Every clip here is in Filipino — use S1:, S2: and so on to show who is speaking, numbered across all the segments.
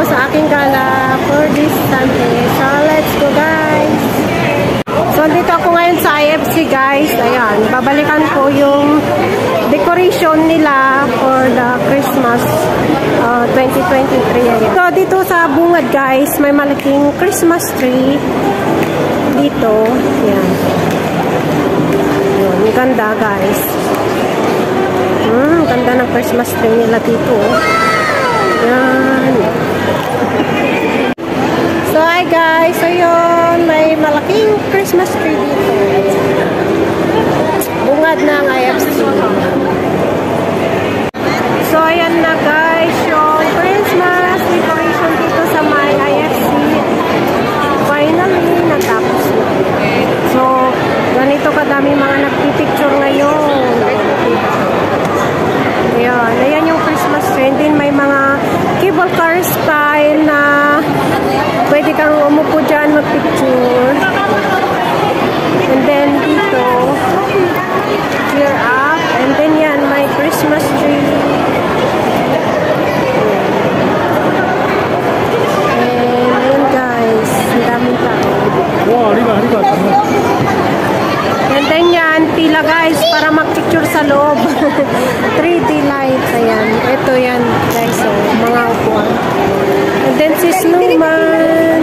S1: sa aking gala for this Sunday. So, let's go guys! So, dito ako ngayon sa IFC guys. Ayan, babalikan ko yung decoration nila for the Christmas 2023. Ayan. So, dito sa bungad guys, may malaking Christmas tree dito. Ayan. Ayan, ganda guys. Ganda ng Christmas tree nila dito. Ayan. So, hi guys. So, yun. May malaking Christmas tree dito. Bungad ng IFC. So, ayan na guys. Yung Christmas decoration dito sa may IFC. Finally, natapos na. So, ganito kadami mga nagpipicture ngayon. Ayan. Ayan yung Christmas tree. And then, may mga cable car style na pwede kang umupo dyan, mag-picture. And then, dito, clear up. And then, yan, may Christmas tree. And, ayun guys, ang daming tao. And then, yan, pila guys, para mag-picture sa loob. 3D lights, ayan. Ito yan, guys, so, mga upuan. And then, si Snowman.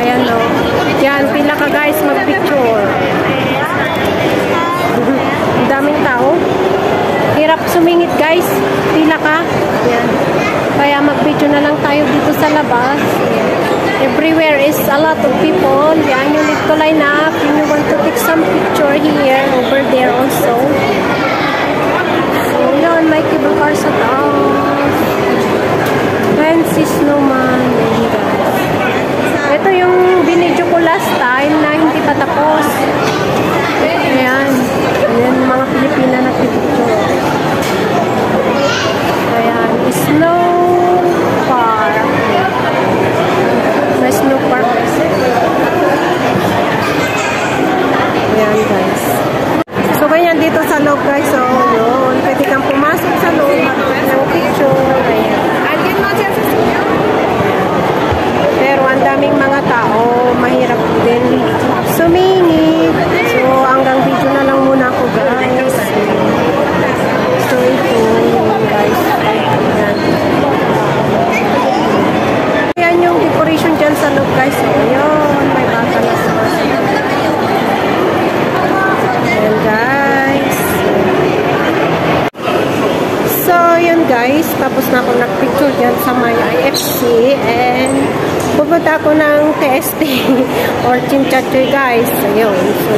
S1: Ayan, no. Yan, pila ka guys, mag-picture. Ang daming tao. Hirap sumingit guys. Pila ka. Yan. Kaya mag-video na lang tayo dito sa labas. Everywhere is a lot of people. Yan, you need to line up. If you want to take some picture here, over there also. So, yun, may cable car sa taas. And si Snowman. Ito yung binidyo ko last time na hindi pa tapos. Ayan. Ayan, mga Pilipina na picture. Ayan, snow park. May snow park. Ayan, guys. So, ganyan dito sa loob, guys. So, yun. Pwede kang pumasok sa loob. Ng picture. Ayan. Pero ang daming mga tao, mahirap din sumingit. So, hanggang video na lang muna ako, guys. So, ito, guys. Ayan. Ayan yung decoration dyan sa loob, guys. So, yun. May bakalas. Ayan, guys. So, yun, guys. Tapos na ako nag-picture dyan sa may IFC. And, pupunta ako ng TST or Chimchachoy guys. Ayun. So,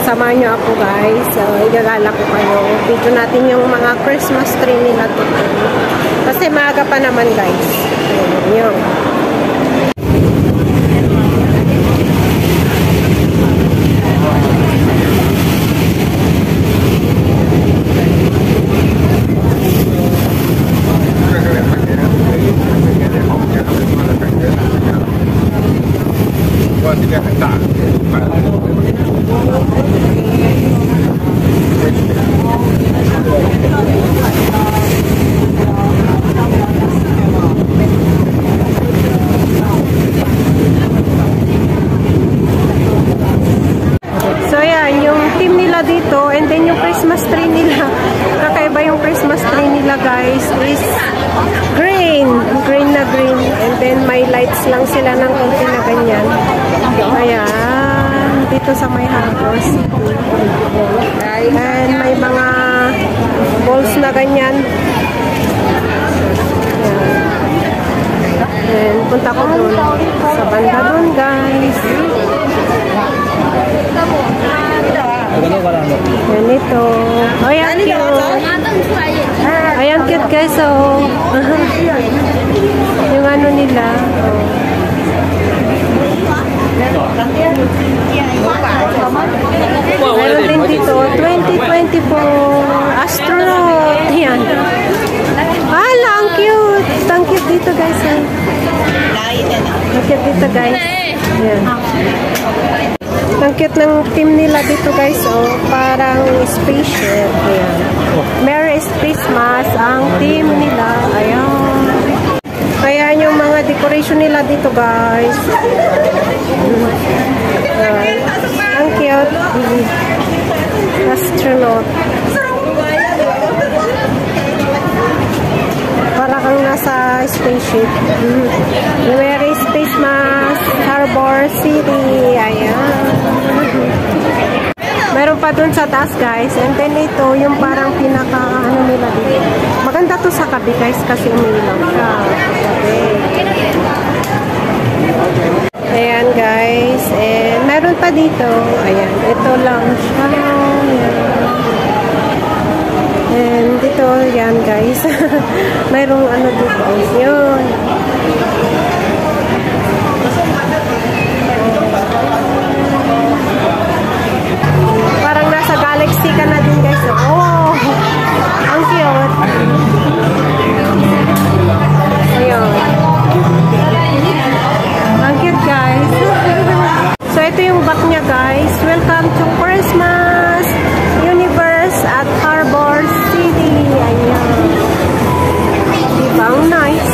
S1: samahan nyo ako guys. So, igagala ko kayo. Video natin yung mga Christmas tree nila dito. Kasi maaga pa naman guys. Ayun. Yun. Dito, and then yung Christmas tree nila, kakaiba yung Christmas tree nila guys is green na green, and then may lights lang sila ng konti na ganyan. Ayan, dito sa may Harbor City, and may mga balls na ganyan. Ayan, punta ko doon sa banda doon guys. Ganito. Ayan, cute. Ayan, cute guys. So, yung ano nila. Meron din dito, 2024 astronaut. Ayan. Hala, ang cute. Ang cute dito guys. Ang cute dito guys. Ayan. Ang cute ng team nila dito guys, oh, parang spaceship. Ayan. Merry Christmas ang team nila. Ayan. Ayan yung mga decoration nila dito, guys. Ang cute. Astronaut. Para kang nasa spaceship. Merry Christmas, Harbor City. Ayan. Meron pa dun sa taas, guys. And then ito, yung parang pinaka, ano nila dito. Maganda to sa kabi, guys, kasi umilaw siya. Ayan, guys. And meron pa dito. Ayan, ito lang siya. Ayan. And dito, yan, guys. Mayroong ano dito. Yun. Parang nasa galaxy ka na din, guys. Oh, ang cute. Ayun. Ang cute, guys. So, ito yung back niya, guys. Welcome to Christmas Universe at Harbor City. Ayan. Diba? Ang nice.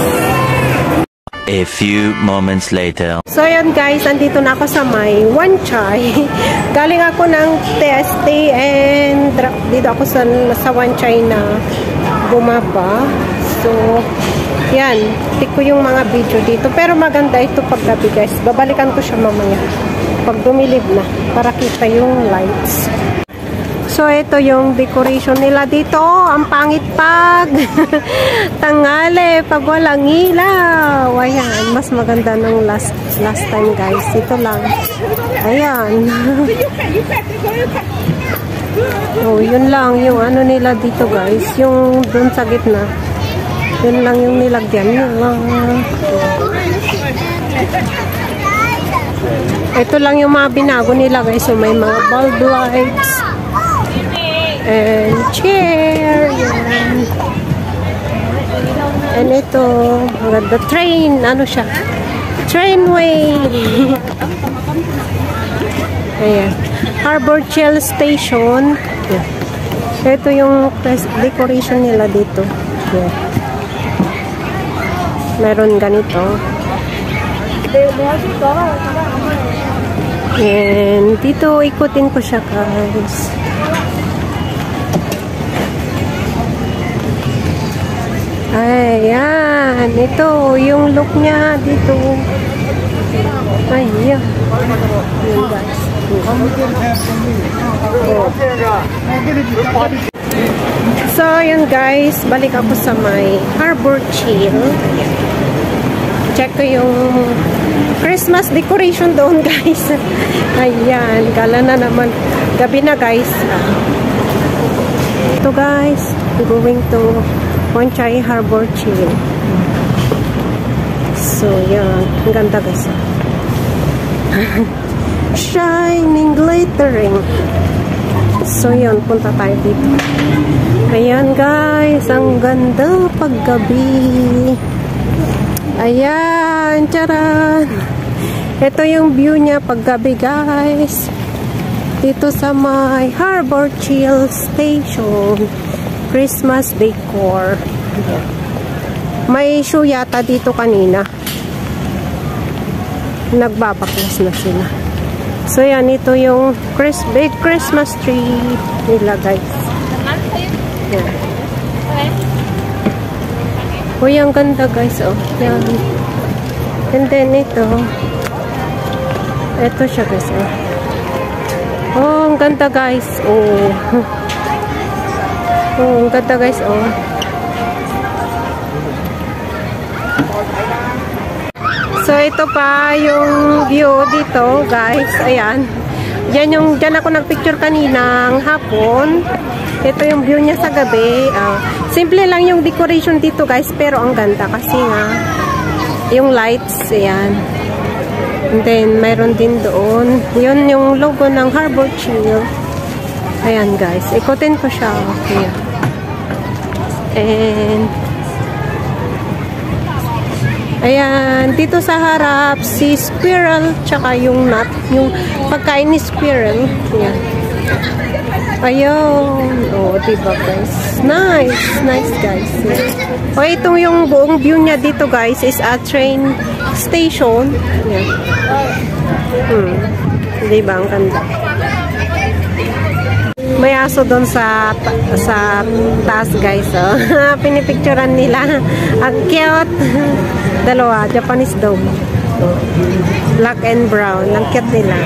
S2: A few moments later.
S1: So, yun guys, andito na ako sa may Wanchay. Galing ako ng TST and dito ako sa Wanchay na bumaba. So, yan. Tik ko yung mga video dito. Pero maganda ito paggabi, guys. Babalikan ko siya mamaya. Pag dumilib na. Para kita yung lights. So, ito yung decoration nila dito. Ang pangit pag tanghali, pag walang ilaw. Ayan, mas maganda nung last time, guys. Ito lang. Ayan. Oh, yun lang yung ano nila dito, guys. Yung dun sa gitna. Yun lang yung nilagyan. Yun lang. Ito lang yung mga binago nila, guys. So, may mga bulb lights. And chair. Yan. And ito, the train, ano siya? Trainway. Ayan. Harbor Chill Station. Ayan. Ito yung decoration nila dito. Ayan. Meron ganito. And dito, ikutin ko siya, guys. Ayan, ito yung look niya dito. Ayan. Ayan, guys. So, yun guys, balik ako sa may Harbor Chill. Check ko yung Christmas decoration doon, guys. Ayan, gala na naman. Gabi na, guys. Ito, guys, going to Wanchay Harbor Chill. So, yan. Ang ganda, guys. Shining, glittering. So, yan. Punta tayo dito. Ayan, guys. Ang ganda paggabi. Ayan. Charan. Ito yung view niya paggabi, guys. Dito sa may Harbor Chill Station. Christmas decor. May show yata dito kanina. Nagbabaklas na sila. So yan, ito yung big Christmas tree nila, guys. Yan. Uy, ang ganda, guys. Oh, yan. And then ito. Ito siya, guys. Oh, ang ganda, guys. Oh. Oh, ang ganda, guys. Oh. So, ito pa yung view dito, guys. Ayan. Diyan ako nagpicture kaninang hapon. Ito yung view niya sa gabi. Simple lang yung decoration dito, guys. Pero ang ganda kasi nga yung lights. Ayan. And then, mayroon din doon. Yun yung logo ng Harbor Chill. Ayan, guys. Ikutin ko siya. Ayan. And ayan, dito sa harap si squirrel tsaka yung nut, yung pagkain ni squirrel. Ayan. Ayun. Oh, diba guys? Nice. Nice guys. Yeah. Oh, itong yung buong view niya dito guys is a train station. Yan. Diba? Ang ganda. May aso doon sa taas guys. Oh. Pinipicturean nila. Ang cute. Dalawa. Japanese dog. Black and brown. Ang cute nila.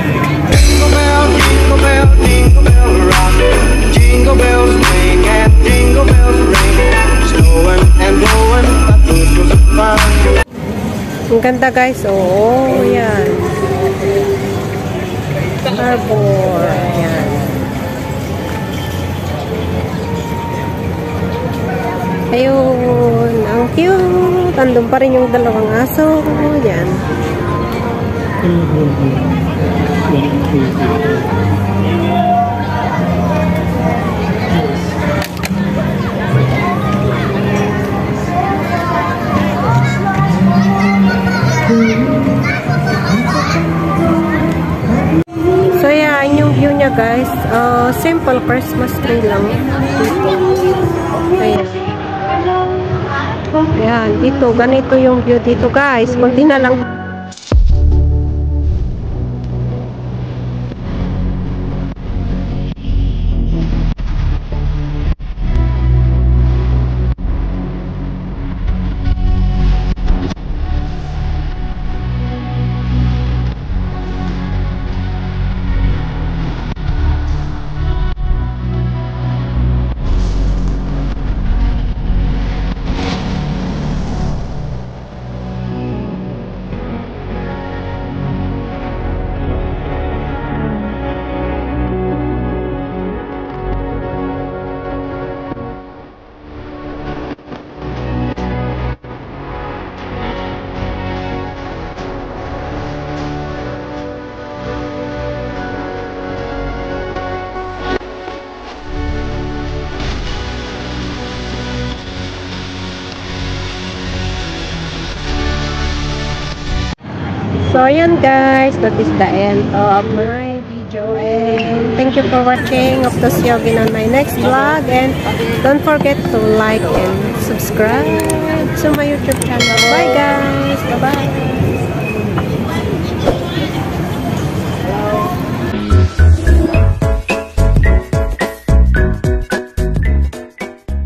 S3: Jingle bell, jingle bell, jingle bell rock. Jingle bells swing and jingle bells ring. Snowing and blowing, but this was fun.
S1: Ang ganda guys. Oh, yan. Harbor. Yan. Ayun. Ang cute. Andun pa rin yung dalawang aso. Yan. So yeah, yung view niya guys, simple Christmas tree lang. Ayan. Ayan, dito, ganito yung view dito guys. Kunti na lang. So, ayan guys, that is the end of my video, and thank you for watching. Hope to see you again on my next vlog, and don't forget to like and subscribe to my YouTube channel. Bye guys! Bye-bye!